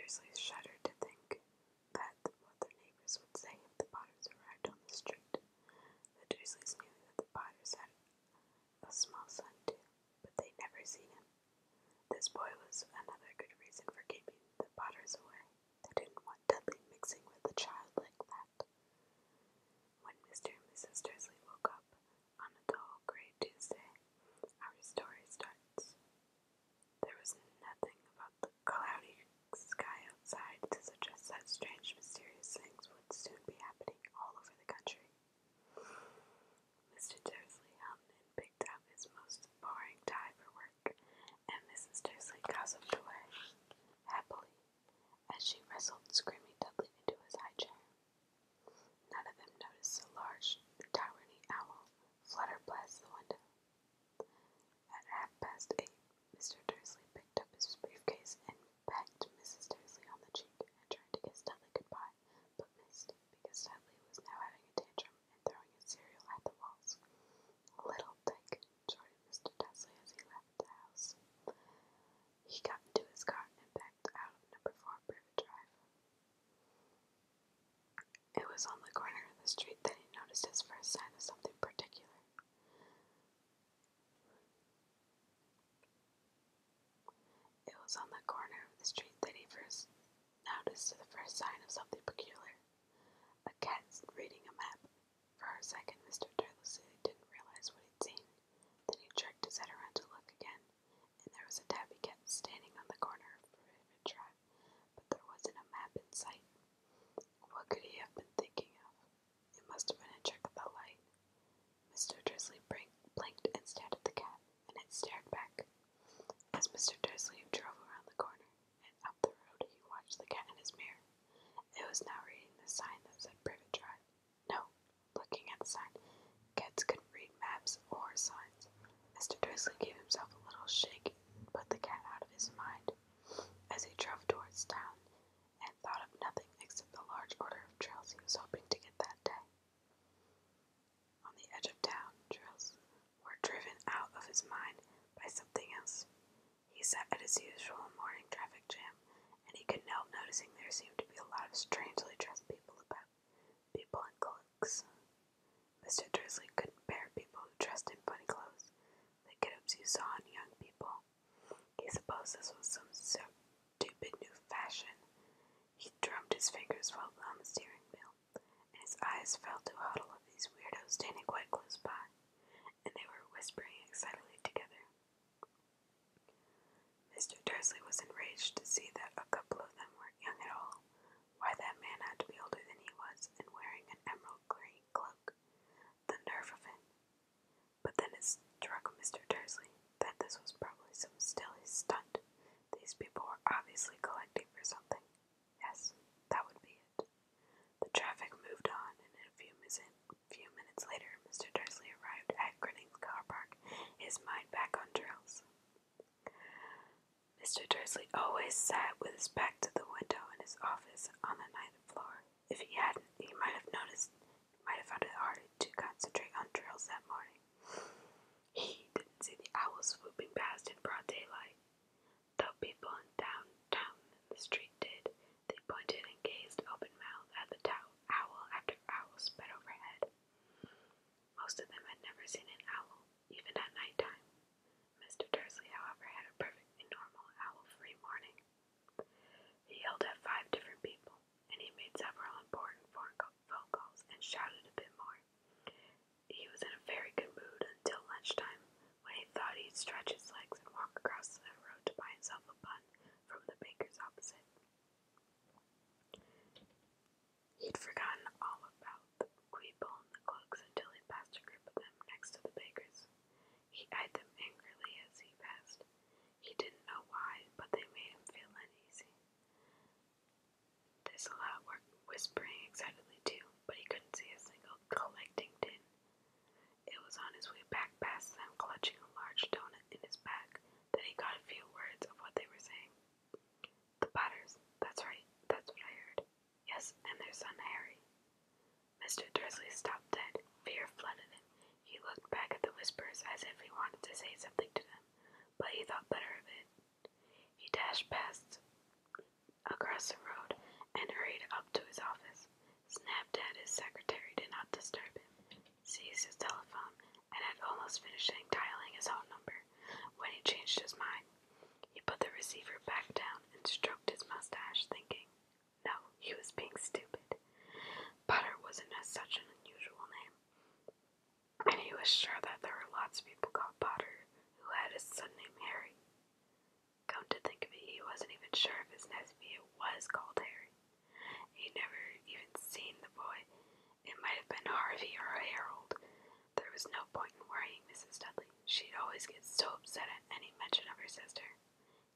Dursley shuddered to think that what their neighbors would say if the Potters arrived on the street. The Dursleys knew that the Potters had a small son too, but they'd never seen him. This boy was another good reason for keeping the Potters away. They didn't want Dudley mixing with a child like that. When Mr. and Mrs. Dursley woke up on a dull gray Tuesday, our story starts. There was nothing about the cloudy sky outside to suggest that strange, mysterious things would soon be happening all over the country. Mr. Dursley hummed and picked out his most boring tie for work, and Mrs. Dursley gossiped away, happily, as she wrestled screaming Dudley into his high chair. None of them noticed a large, towering owl flutter past the window. At 8:30, Mr. Dursley picked up his briefcase and pecked Mrs. Dursley on the cheek and tried to kiss Dudley goodbye, but missed, because Dudley was now having a tantrum and throwing his cereal at the walls. "Little Dick," chortled Mr. Dursley as he left the house. He got into his car and backed out of number 4 Privet Drive. It was on the corner of the street that he noticed his first sign of something particular. It was on the corner of the street that he first noticed the first sign of something peculiar. A cat reading a map. For a second, Mr. Dursley didn't realize what he'd seen. Then he jerked his head around to look again, and there was a tabby cat standing on the corner of Privet Drive, but there wasn't a map in sight. What could he have been thinking of? It must have been a trick of the light. Mr. Dursley blinked and stared at the cat, and it stared back. As Mr. Dursley drove around the corner and up the road, he watched the cat in his mirror. It was now reading the sign that said Privet Drive. No, looking at the sign, cats couldn't read maps or signs. Mr. Dursley gave himself a little shake and put the cat out of his mind as he drove towards town and thought of nothing except the large order of drills he was hoping to get that day. On the edge of town, drills were driven out of his mind by something else. He sat at his usual morning traffic jam, and he couldn't help noticing there seemed to be a lot of strangely dressed people about, people in cloaks. Mr. Dursley couldn't bear people who dressed in funny clothes, the get-ups you saw in young people. He supposed this was some stupid new fashion. He drummed his fingers while on the steering wheel, and his eyes fell to a huddle of these weirdos standing quite close by, and they were whispering excitedly together. Mr. Dursley was enraged to see that a couple of them weren't young at all. Why, that man had to be older than he was, and wearing an emerald green cloak. The nerve of it! But then it struck Mr. Dursley that this was probably some silly stunt. These people were obviously collecting for something. Yes, that would be it. The traffic moved on, and in a few minutes later, Mr. Dursley arrived at Grinning's car park, his mind back on drills. Mr. Dursley always sat with his back to the window in his office on the 9th floor. If he hadn't, he might have found it hard to concentrate on drills that morning. He didn't see the owls swooping past in broad daylight, though people in downtown in the street did. They pointed and gazed open-mouthed at the owl after owl sped overhead. Most of them had never seen an owl, even at nighttime. Mr. Dursley, however, had a perfectly normal owl-free morning. He yelled at 5 different people, and he made several important phone calls and shouted a bit more. He was in a very good mood until lunchtime, when he thought he'd stretch his legs and walk across the road to buy himself a bun from the baker's opposite. He'd forgotten all about the people in the cloaks until he passed a group of them next to the baker's. He eyed them angrily as he passed. He didn't know why, but they made him feel uneasy. There's a lot of whispering excitedly too, but he couldn't see a single collecting tin. It was on his way back past them, clutching a large donut in his bag, that he got a few words of what they were saying. The Potters, that's right, that's what I heard. Yes, and their son Harry. Mr. Dursley stopped dead. Fear flooded him. He looked back at the whispers as if he wanted to say something to them, but he thought better of it. He dashed past across almost finishing dialing his own number when he changed his mind. He put the receiver back down and stroked his mustache, thinking, no, he was being stupid. Potter wasn't such an unusual name, and he was sure that there were lots of people called Potter who had a son named Harry. Come to think of it, he wasn't even sure if his nephew was called Harry. He'd never even seen the boy. It might have been Harvey or Harold. There was no point in worrying Mrs. Dudley. She'd always get so upset at any mention of her sister.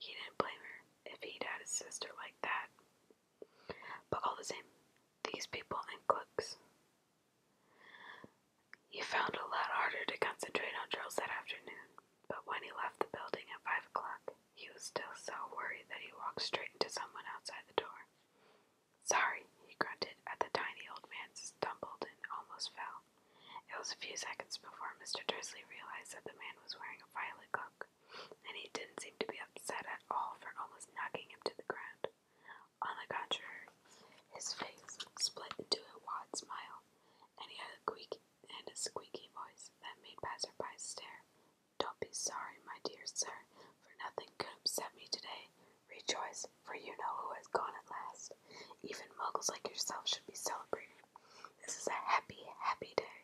He didn't blame her if he'd had a sister like that. But all the same, these people and cooks. He found it a lot harder to concentrate on drills that afternoon, but when he left the building at 5 o'clock, he was still so worried that he walked straight into someone outside the door. Sorry, he grunted as the tiny old man stumbled and almost fell. It was a few seconds before Mr. Dursley realized that the man was wearing a violet coat, and he didn't seem to be upset at all for almost knocking him to the ground. On the contrary, his face split into a wide smile, and he had a squeaky voice that made passersby stare. Don't be sorry, my dear sir, for nothing could upset me today. Rejoice, for you know who has gone at last. Even muggles like yourself should be celebrated. This is a happy, happy day.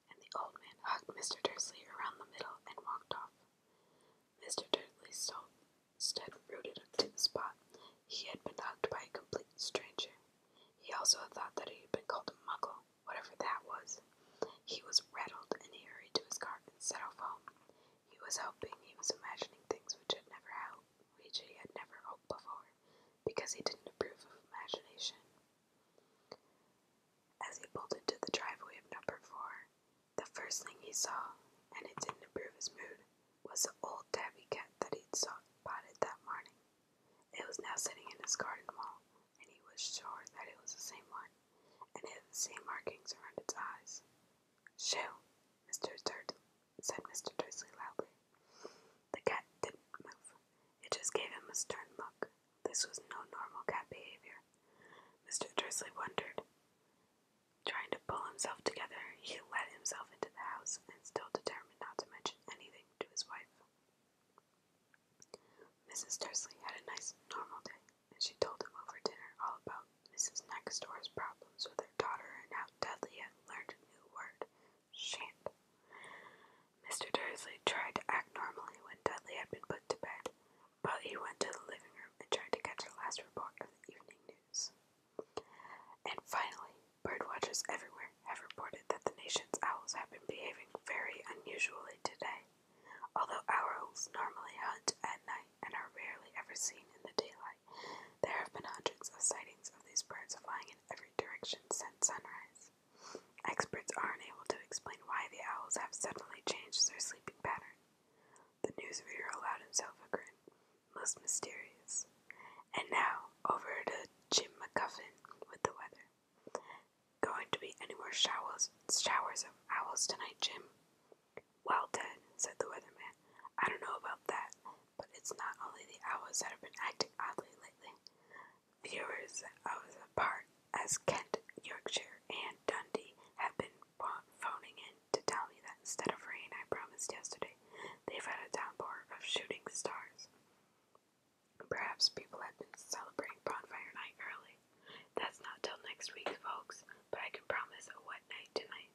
And the old man hugged Mr. Dursley around the middle and walked off. Mr. Dursley stood rooted to the spot. He had been hugged by a complete stranger. He also thought that he had been called a muggle, whatever that was. He was rattled, and he hurried to his car and set off home. He was hoping he was imagining things which he had never hoped before, because he didn't approve of imagination. As he pulled into the driveway of number 4, the first thing he saw, and it didn't improve his mood, was the old tabby cat that he'd spotted that morning. It was now sitting in his garden wall, and he was sure that it was the same one, and it had the same markings around its eyes. Shoo, said Mr. Dursley loudly. The cat didn't move. It just gave him a stern look. This was no normal cat behavior. Mr. Dursley wondered. Trying to pull himself together, he let himself into the house and still determined not to mention anything to his wife. Mrs. Dursley had a nice, normal day, and she told him over dinner all about Mrs. Next Door's problems with her daughter and how Dudley had learned a new word, shan't. Mr. Dursley tried to act normally when Dudley had been put to bed, but he went to the living room and tried to catch the last report of the evening news. And finally, birdwatchers everywhere have reported that the nation's owls have been behaving very unusually today. Although owls normally hunt at night and are rarely ever seen in the daylight, there have been hundreds of sightings of these birds flying in every direction since sunrise. Experts aren't able to explain why the owls have suddenly changed their sleeping pattern. The newsreader allowed himself a grin, most mysterious. And now, over to Jim McGuffin with the weather. Going to be any more showers of owls tonight, Jim? Well, Ted, said the weatherman, I don't know about that, but it's not only the owls that have been acting oddly lately. Viewers of the part as Kent, Yorkshire, and Dundee have been phoning in to tell me that instead of rain I promised yesterday, they've had a downpour of shooting stars. Perhaps people have been celebrating bonfire night early. That's not till next week, folks, but I can promise a wet night tonight.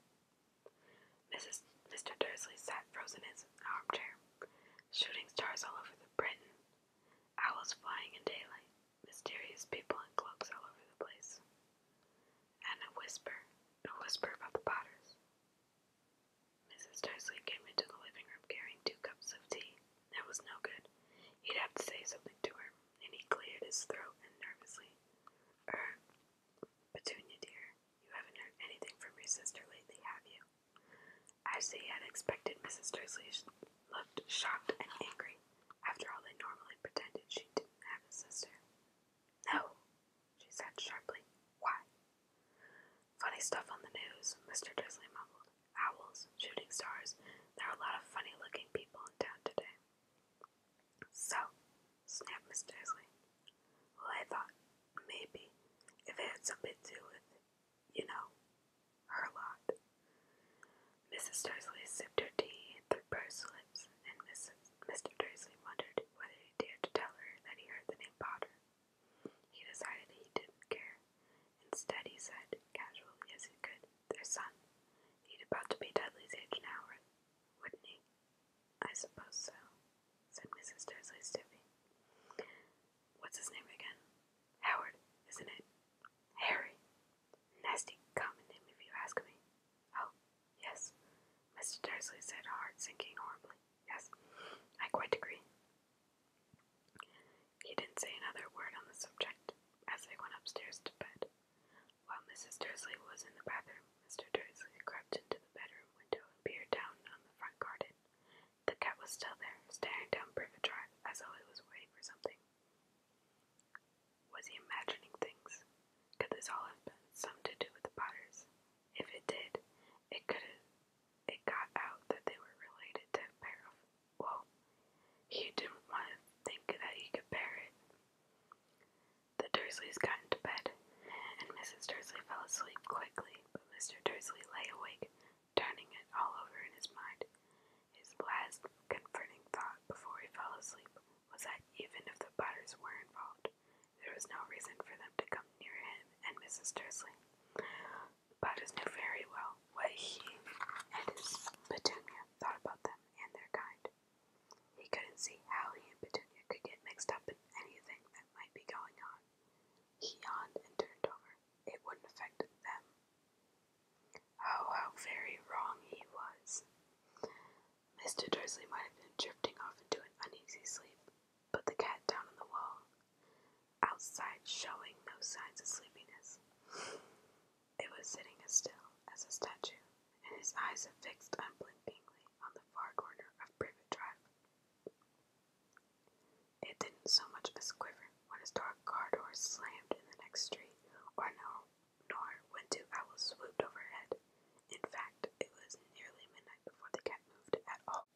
Mr. Dursley sat frozen in his armchair. Shooting stars all over the Britain, owls flying in daylight, mysterious people in cloaks all over the place, and a whisper about the Potters. Mrs. Dursley came into the living room carrying 2 cups of tea. It was no good. He'd have to say something to her, and he cleared his throat and nervously. Petunia dear, you haven't heard anything from your sister lately, have you? As he had expected, Mrs. Dursley looked shocked and angry. After all, they normally pretended she didn't have a sister. No, she said sharply. Why? Funny stuff on the news, Mr. Dursley mumbled. Owls, shooting stars. There are a lot of funny-looking people in town today. So, snapped Miss Dursley. Well, I thought, maybe, if it had something to do with, her lot. Mrs. Dursley sipped her tea through pursed lips, and Mr. Dursley wondered whether he dared to tell her that he heard the name Potter. He decided he didn't care. Instead, he said, casually as he could, their son. He'd about to be Dudley's age now, wouldn't he? I suppose so, said Mrs. Dursley stiffly. What's his name again? Howard, isn't it? Harry. Nasty common name if you ask me. Oh, yes, Mr. Dursley said, heart sinking horribly. Yes, I quite agree. He didn't say another word on the subject as they went upstairs to bed. While Mrs. Dursley was in the bathroom, Mr. Dursley crept into the bedroom window and peered down on the front garden. The cat was still there, staring down Privet Drive as though it was waiting for something. Was he imagining things? Could this all have been something to do with the Potters? If it did, it got out that they were related to a pair of, well, he didn't want to think that he could bear it. The Dursleys got into bed, and Mrs. Dursley fell asleep quickly, but Mr. Dursley lay awake, turning it all over in his mind. His last comforting thought before he fell asleep was that even if the Potters were involved, there was no reason for them to come near him and Mrs. Dursley. The Potters knew very well what he and his Petunia thought about them and their kind. He couldn't see how he and Petunia could get mixed up in anything that might be going on. He yawned and turned over. It wouldn't affect them. Oh, how very wrong he was. Mr. Dursley might have been drifting off into an uneasy sleep, but the cat down on the wall outside showing no signs of sleepiness. It was sitting as still as a statue, and his eyes fixed unblinkingly on the far corner of Privet Drive. It didn't so much as quiver when his dark car door slammed in the next street, nor when two owls swooped overhead. In fact, it was nearly midnight before the cat moved at all.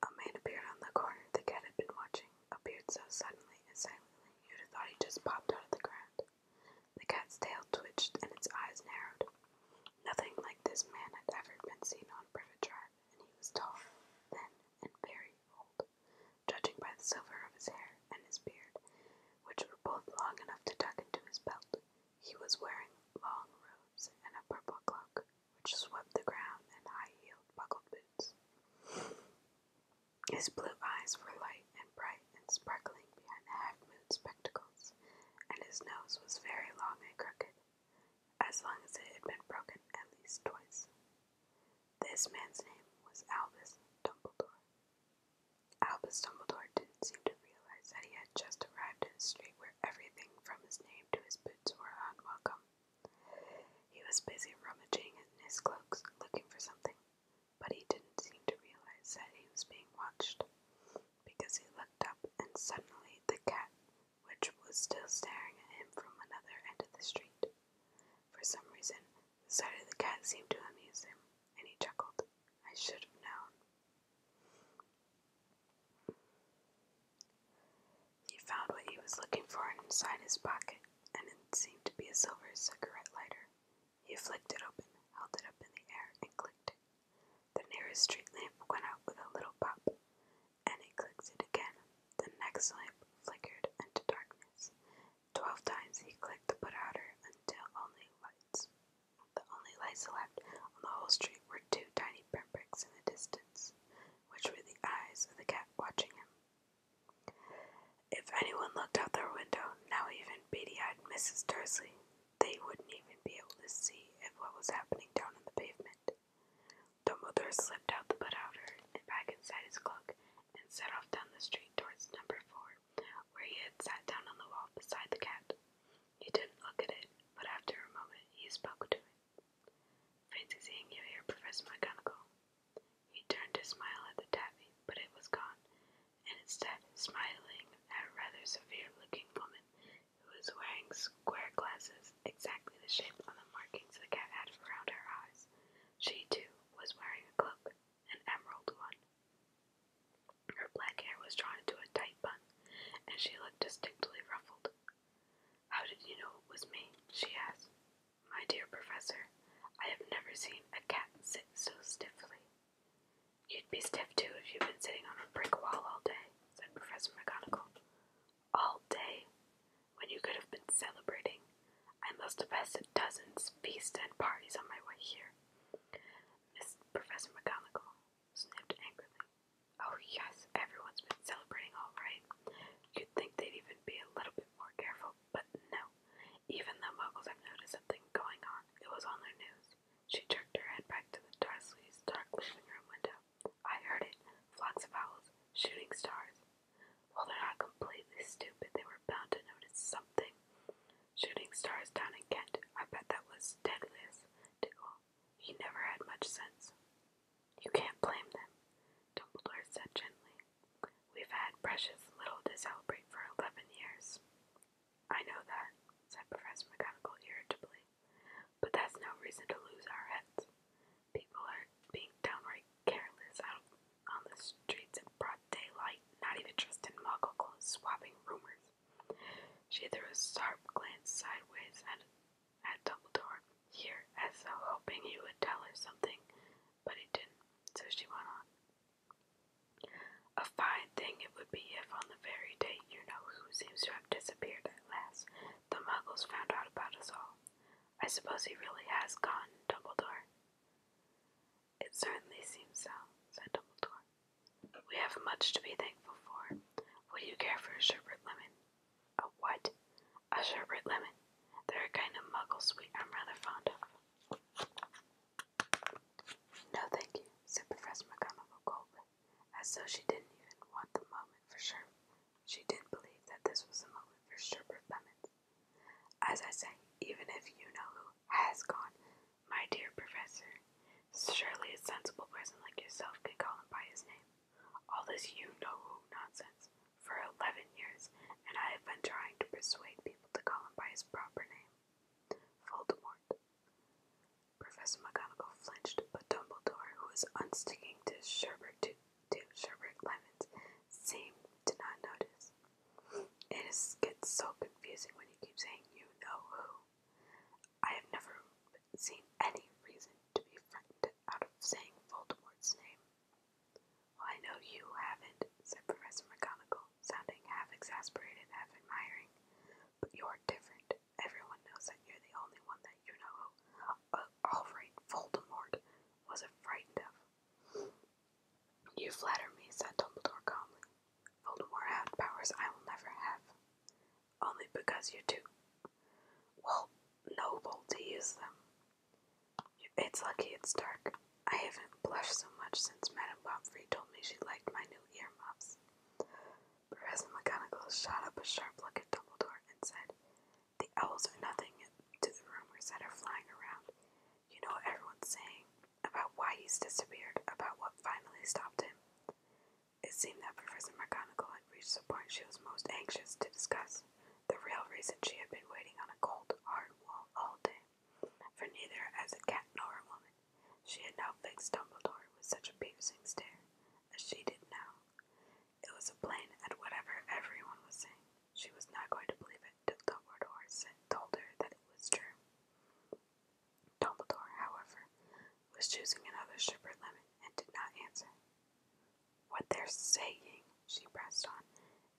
A man appeared on the corner the cat had been watching, appeared so suddenly and silently you'd have thought he just popped out of the ground. The cat's tail twitched and its eyes narrowed. Nothing like this man had ever been seen on Privet Drive, and he was tall, thin, and very old, judging by the silver of his hair and his beard, which were both long enough to tuck into his belt. He was wearing long robes and a purple cloak, which swept the ground, and high-heeled buckled boots. His blue eyes were light and bright and sparkling behind the half-moon spectacles, and his nose was very long and crooked, as long as it had been broken at least twice. This man's name was Albus Dumbledore. Albus Dumbledore didn't seem to realize that he had just arrived in a street where everything from his name to his boots were unwelcome. He was busy rummaging in his cloaks, looking for something, but he didn't seem to realize that he was being watched, because he looked up and suddenly the cat, which was still staring at him from another end of the street. For some reason, the sight of the cat seemed to amuse him, and he chuckled. I should have known. He found what he was looking for inside his pocket, and it seemed to be a silver cigarette lighter. He flicked it open, held it up in the air, and clicked it. The nearest street lamp went out with a little pop, and he clicked it again. The next lamp flickered into darkness. 12 times he clicked the put-outer until the only lights left on the whole street were two tiny pinpricks in the distance, which were the eyes of the cat watching him. If anyone looked out their window, now even beady-eyed Mrs. Dursley, they wouldn't even be able to see what was happening down on the pavement. Dumbledore slipped out the put-outer and back inside his cloak and set off down the street towards number 4, where he had sat down on the wall beside the cat. He didn't look at it, but after a moment he spoke to it. Fancy seeing you here, Professor McGonagall. He turned to smile at the tabby, but it was gone, and instead, smiling at a rather severe-looking woman who was wearing square glasses, exactly the shape of the markings the cat had around her eyes. She, too, was wearing a cloak, an emerald one. Her black hair was drawn into a tight bun, and she looked distinctly ruffled. How did you know it was me? She asked. My dear Professor, I have never seen a cat sit so stiffly. Be stiff too if you've been sitting on a brick wall all day, said Professor McGonagall. All day? When you could have been celebrating. I must have passed dozens feasts and parties on my way here. Miss Professor McGonagall sniffed angrily. Oh yes, everyone's been celebrating all right. You'd think they'd even be a little bit more careful, but no. Even the Muggles have noticed something going on. It was on their news. She jerked her head back to the Dursleys' dark living room window. I heard it. Flocks of owls. Shooting stars. Well, they're not completely stupid. They were bound to notice something. Shooting stars down in Kent. I bet that was Deadliest. Diggle. He never had much sense. You can't blame them, Dumbledore said gently. We've had precious little to celebrate for 11 years. I know that, said Professor McGonagall irritably, but that's no reason to lose our heads. People are being downright careless out on the streets in broad daylight, not even dressed in Muggle clothes, swapping rumors. She threw a sharp glance sideways at Dumbledore, here, as though hoping he would tell her something, but he didn't, so she went on. A fine thing it would be if on the very day you-know-who seems to have disappeared at last, the Muggles found out about us all. I suppose he really has gone, Dumbledore. It certainly seems so, said Dumbledore. We have much to be thankful for. Would you care for a sherbet lemon? A what? A sherbet lemon. They're a kind of Muggle sweet I'm rather fond of. No, thank you, said Professor McGonagall coldly, as though she didn't even want the moment for sure. She didn't believe that this was the moment for sherbet lemons. As I say, even if you-know-who has gone, my dear Professor, surely a sensible person like yourself can call him by his name. All this you-know-who nonsense for 11 years, and I have been trying to persuade people to call him by his proper name. Voldemort. Professor McGonagall flinched, but Dumbledore, who was unsticking to sherbet lemons, seemed to not notice. It gets so confusing when you keep saying you-know-who. I have never seen any reason to be frightened out of saying Voldemort's name. Well, I know you haven't, said Professor McGonagall, sounding half exasperated, half admiring. But you're different. Everyone knows that you're the only one that you know who, all right, Voldemort wasn't frightened of. You flatter me, said Dumbledore calmly. Voldemort had powers I will never have. Only because you're too, well, noble to use them. It's lucky it's dark. I haven't blushed so much since Madame Pomfrey told me she liked my new earmuffs. Professor McGonagall shot up a sharp look at Dumbledore and said, The owls are nothing to the rumors that are flying around. You know what everyone's saying about why he's disappeared, about what finally stopped him. It seemed that Professor McGonagall had reached the point she was most anxious to discuss, the real reason she had been waiting on a cold, hard wall all day. For neither as a cat nor a woman, she had now fixed Dumbledore with such a piercing stare, as she did now. It was plain at whatever everyone was saying, she was not going to believe it till Dumbledore told her that it was true. Dumbledore, however, was choosing another sherbet lemon and did not answer. What they're saying, she pressed on,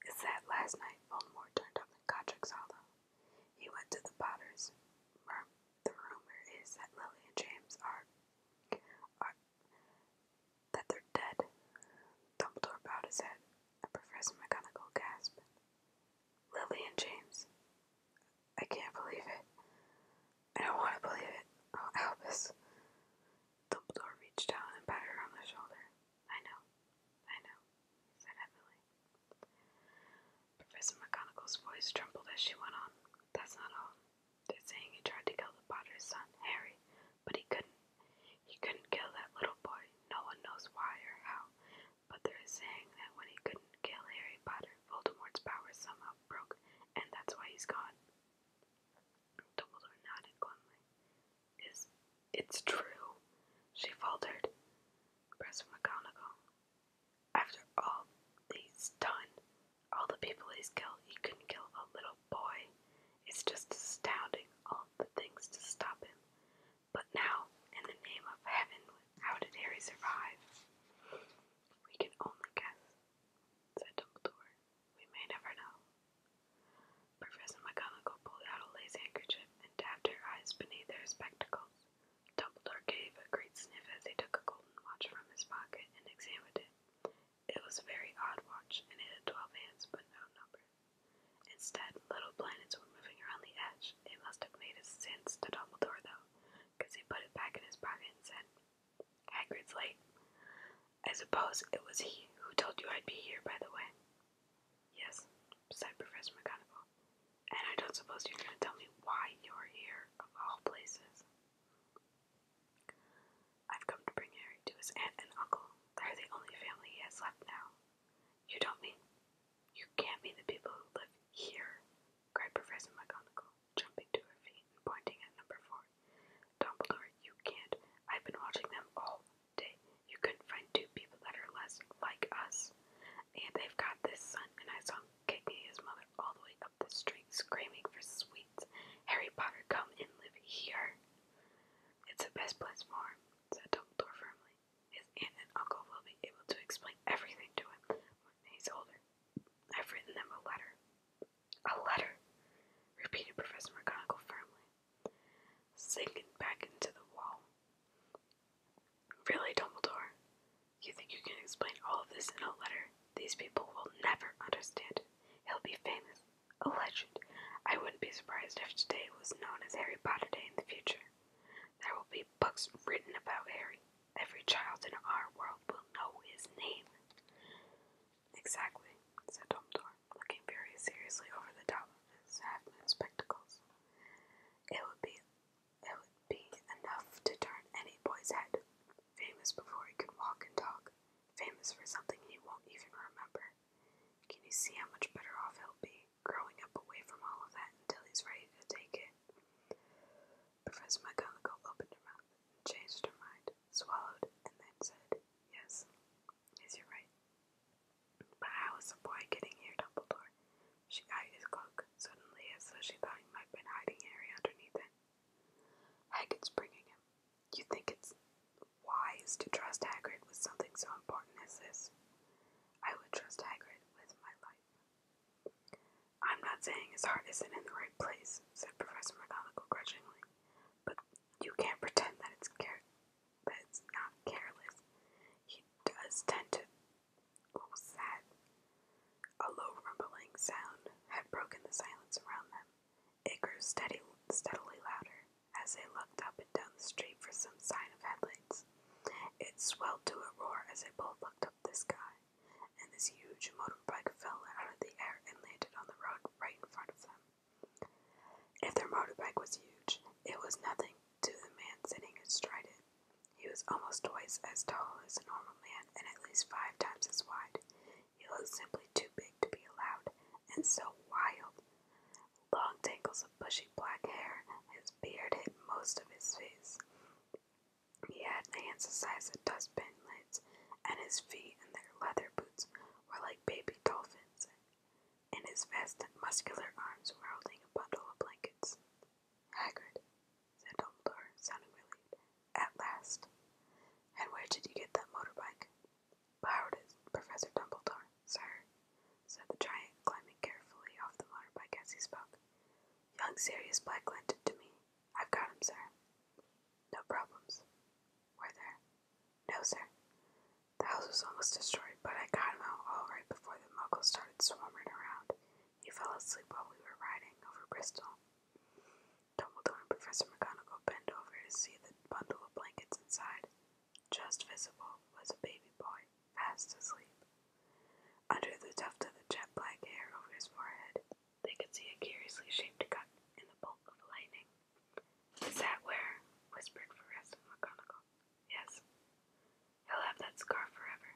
is that last night Voldemort turned up in Godric's Hollow. He went to the Potters' room. The rumor is that Lily and James are that they're dead. Dumbledore bowed his head, and Professor McGonagall gasped. Lily and James. I can't believe it. I don't want to believe it. Oh, Albus. Dumbledore reached out and patted her on the shoulder. I know, he said heavily. Professor McGonagall's voice trembled as she went on. That's not all. They're saying he tried to kill the Potter's son, Harry, but he couldn't. He couldn't kill that little boy. No one knows why or how, but they're saying that when he couldn't kill Harry Potter, Voldemort's powers somehow broke, and that's why he's gone. Dumbledore nodded glumly. It's true, she faltered. Professor McGonagall. After all he's done, all the people he's killed, he couldn't kill a little boy. It's just astounding, all the things to stop him. But now, in the name of heaven, how did Harry survive? Hagrid's late. I suppose it was he who told you I'd be here, by the way. Yes, said Professor McGonagall. And I don't suppose you're going to tell me why you're here, of all places. I've come to bring Harry to his aunt and uncle. They're the only family he has left now. You don't mean... You can't mean the people who live here, cried Professor McGonagall, jumping to her feet and pointing at number 4. Dumbledore, you can't. I've been watching them all day. You couldn't find 2 people that are less like us. And they've got this son, and I saw him kicking his mother all the way up the street, screaming for sweets. Harry Potter, come and live here. It's the best place for him, said Dumbledore firmly. His aunt and uncle will be able to explain everything to him when he's older. I've written them a letter. A letter, repeated Professor McGonagall firmly, sinking back into the wall. Really, Dumbledore? You think you can explain all of this in a letter? These people will never understand it. He'll be famous, a legend. I wouldn't be surprised if today was known as Harry Potter Day in the future. There will be books written about Harry. Every child in our world will know his name. Exactly, said Dumbledore, looking very seriously over the top of his half-moon spectacles. It would be enough to turn any boy's head. Famous before he can walk and talk. Famous for something he won't even remember. Can you see how much better off he'll be, growing up away from all of that until he's ready to take it? Professor McGonagall opened her mouth, changed her mind, swallowed, and then said, Yes, you're right. But how is the boy getting here, Dumbledore? She eyed his cloak suddenly as though she thought he might have been hiding Harry underneath it. Hagrid's bringing him. You think it's wise to trust Hagrid with something so important as this? I would trust Hagrid with my life. I'm not saying his heart isn't in the right place, said Professor McGonagall grudgingly, but you can't pretend that it's not careless. He does tend to... What was that? A low rumbling sound had broken the silence around them. It grew steadily louder as they looked up and down the street for some sign of headlights. It swelled to a roar as they both looked up the sky, and this huge motorbike fell out of the air and landed on the road right in front of them. If their motorbike was huge, it was nothing to the man sitting astride it. He was almost twice as tall as a normal man and at least 5 times as wide. He looked simply too big to be allowed, and so wild. Long tangles of bushy black hair, his beard hid most of his face. He had hands the size of dustbin lids, and his feet in their leather boots were like baby dolphins, and his vast and muscular arms were holding a bundle of blankets. Hagrid, said Dumbledore, sounding relieved. At last. And where did you get that motorbike? Borrowed it, Professor Dumbledore, sir, said the giant, climbing carefully off the motorbike as he spoke. Young Sirius Black lent it to me. I've got him, sir. No problems. Were there? No, sir. The house was almost destroyed, but I got him out all right before the muggles started swarming around. He fell asleep while we were riding over Bristol. Dumbledore and Professor McGonagall bent over to see the bundle of blankets inside. Just visible was a baby boy, fast asleep. Under the tuft of the jet black hair over his forehead, they could see a curiously shaped cut in the bolt of lightning. Is that where? Whispered Professor McGonagall. Yes. He'll have that scar forever.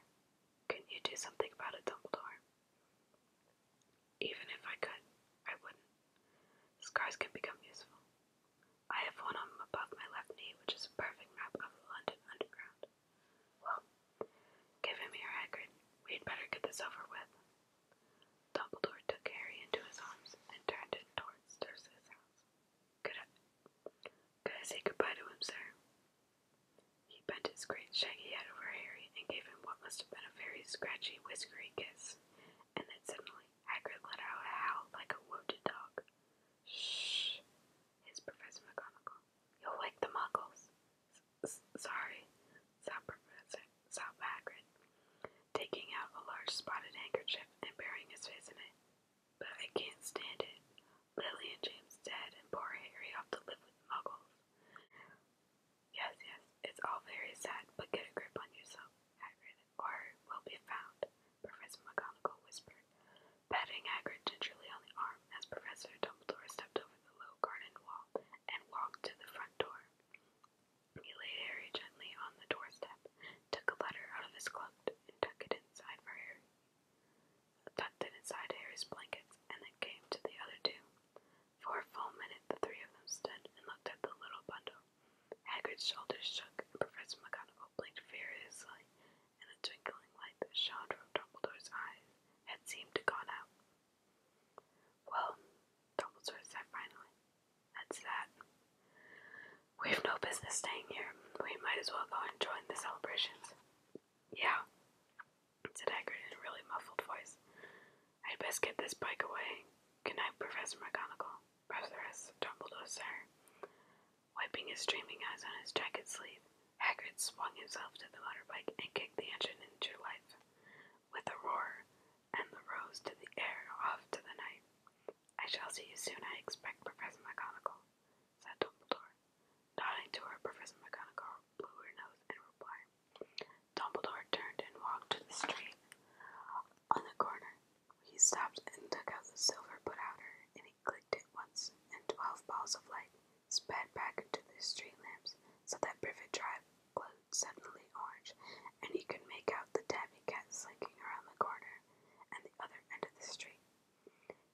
Couldn't you do something about it, Dumbledore? Even if I could, I wouldn't. Scars can become useful. I have one on above my left knee, which is a perfect map of the London Underground. Well, give him here, Hagrid. We'd better get this over with. Dumbledore took Harry into his arms and turned it towards Dursley's house. Could I say goodbye to him, sir? He bent his great shaggy head over Harry and gave him what must have been a very scratchy, whiskery kiss, and then suddenly Hagrid let out a howl like a wounded dog. Shh, hissed Professor McGonagall. You'll wake the muggles. Sorry, sobbed Hagrid, taking out a large spotted handkerchief and burying his face in it. But I can't stand it. Lily and James dead and poor Harry off to live with muggles. Yes, it's all very sad, but get a grip staying here. We might as well go and join the celebrations. Yeah, said Hagrid in a really muffled voice. I'd best get this bike away. Good night, Professor McGonagall. Professor Dumbledore, sir. Wiping his streaming eyes on his jacket sleeve, Hagrid swung himself to the motorbike and kicked the engine into life. With a roar, and rose to the air off to the night. I shall see you soon, I expect, Professor McGonagall, said Dumbledore. Nodding to her, Professor McGonagall blew her nose in reply. Dumbledore turned and walked to the street. On the corner, he stopped and took out the silver put-outer, and he clicked it once, and 12 balls of light sped back into the street lamps, so that Privet Drive glowed suddenly orange, and he could make out the tabby cat slinking around the corner and the other end of the street.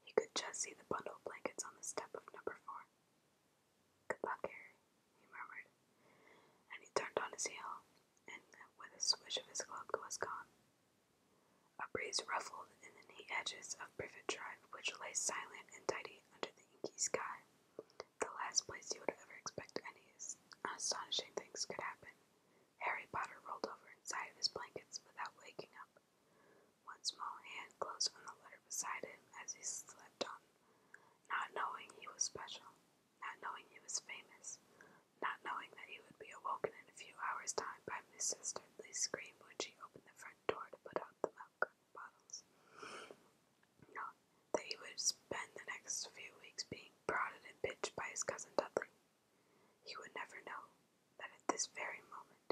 He could just see the bundle of blankets on the step of number 4. Good luck, Harry, he murmured, and he turned on his heel, and with a swish of his cloak was gone. A breeze ruffled in the neat edges of Privet Drive, which lay silent and tidy under the inky sky, the last place you would ever expect any astonishing things could happen. Harry Potter rolled over inside of his blankets without waking up. One small hand closed on the letter beside him as he slept on, not knowing he was special, not knowing he was famous, not knowing that he would be awoken in a few hours' time by Mrs. Dudley's scream when she opened the front door to put out the milk bottles. No, that he would spend the next few weeks being prodded and pinched by his cousin Dudley. He would never know that at this very moment